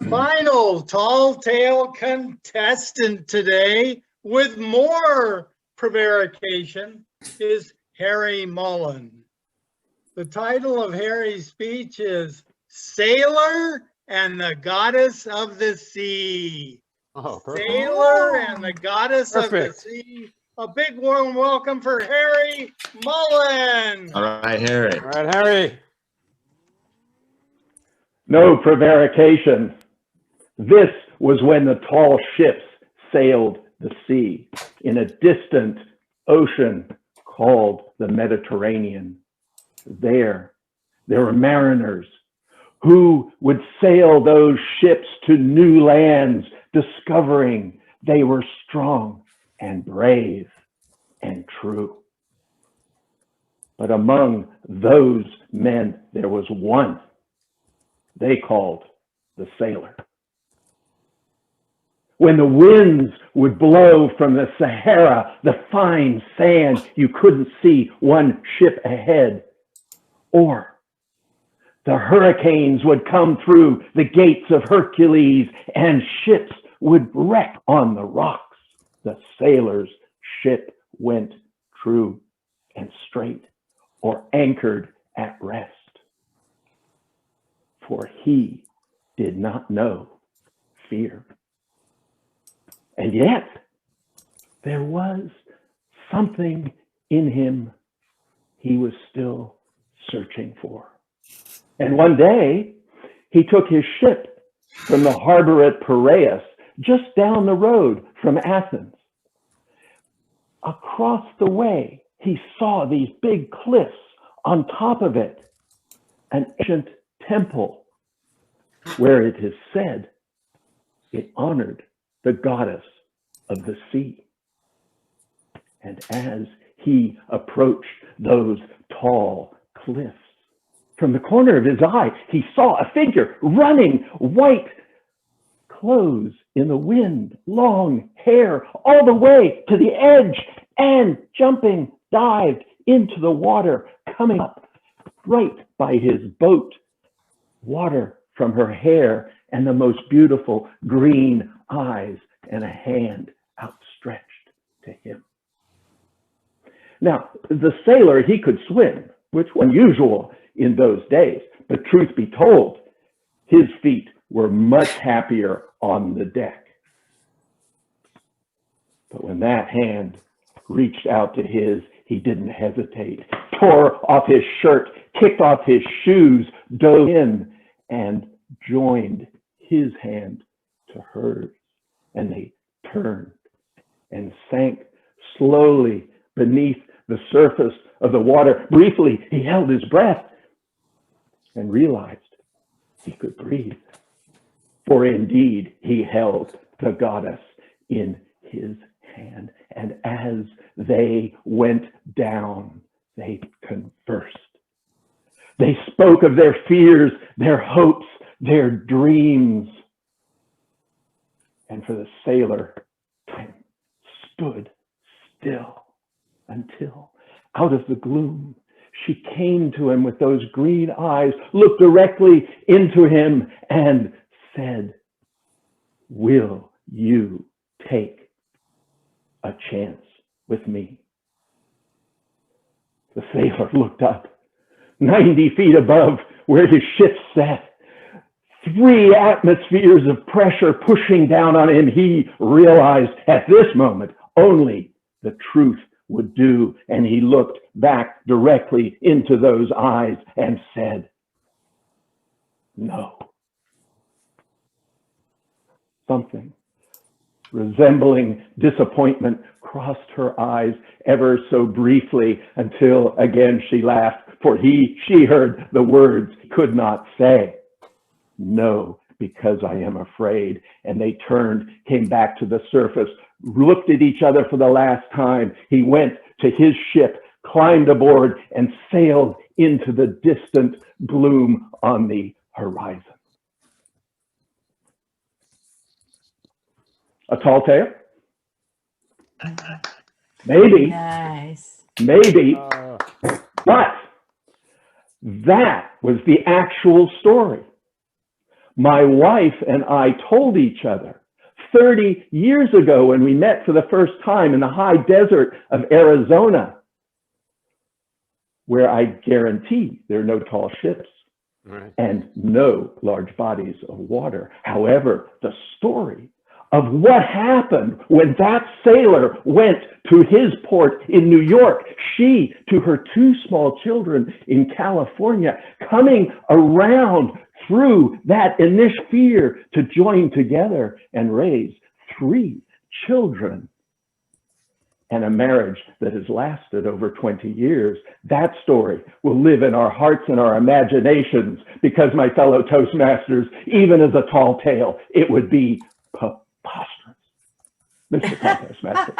Final tall tale contestant today with more prevarication is Harry Mullen. The title of Harry's speech is Sailor and the Goddess of the Sea. Oh, perfect. Sailor and the Goddess Perfect. of the Sea. A big warm welcome for Harry Mullen. All right, Harry. All right, Harry. No prevarication. This was when the tall ships sailed the sea in a distant ocean called the Mediterranean. There were mariners who would sail those ships to new lands, discovering they were strong and brave and true. But among those men, there was one they called the sailor. When the winds would blow from the Sahara, the fine sand, you couldn't see one ship ahead. Or the hurricanes would come through the gates of Hercules and ships would wreck on the rocks. The sailor's ship went true and straight or anchored at rest. For he did not know fear. And yet, there was something in him he was still searching for. And one day, he took his ship from the harbor at Piraeus, just down the road from Athens. Across the way, he saw these big cliffs. On top of it, an ancient temple where it is said it honored the goddess of the sea. And as he approached those tall cliffs, from the corner of his eye, he saw a figure running, white clothes in the wind, long hair, all the way to the edge, and jumping, dived into the water, coming up right by his boat, water from her hair and the most beautiful green eyes and a hand outstretched to him. Now, the sailor, he could swim, which was unusual in those days, but truth be told, his feet were much happier on the deck. But when that hand reached out to his, he didn't hesitate, tore off his shirt, kicked off his shoes, dove in, and joined his hand to hers. And they turned and sank slowly beneath the surface of the water. Briefly, he held his breath and realized he could breathe. For indeed, he held the goddess in his hand. And as they went down, they conversed. They spoke of their fears, their hopes, their dreams. And for the sailor, time stood still until out of the gloom, she came to him with those green eyes, looked directly into him and said, "Will you take a chance with me?" The sailor looked up, 90 feet above where his ship sat. 3 atmospheres of pressure pushing down on him. He realized at this moment only the truth would do. And he looked back directly into those eyes and said, "No." Something resembling disappointment crossed her eyes ever so briefly until again she laughed, for she heard the words he could not say. "No, because I am afraid." And they turned, came back to the surface, looked at each other for the last time. He went to his ship, climbed aboard, and sailed into the distant gloom on the horizon. A tall tale? Maybe. Nice. Maybe. But that was the actual story. my wife and I told each other 30 years ago when we met for the first time in the high desert of Arizona, where I guarantee there are no tall ships and no large bodies of water. However, the story of what happened when that sailor went to his port in New York, she to her 2 small children in California, coming around through that initial fear to join together and raise 3 children and a marriage that has lasted over 20 years. That story will live in our hearts and our imaginations because, my fellow Toastmasters, even as a tall tale, it would be preposterous. Mr. Toastmaster.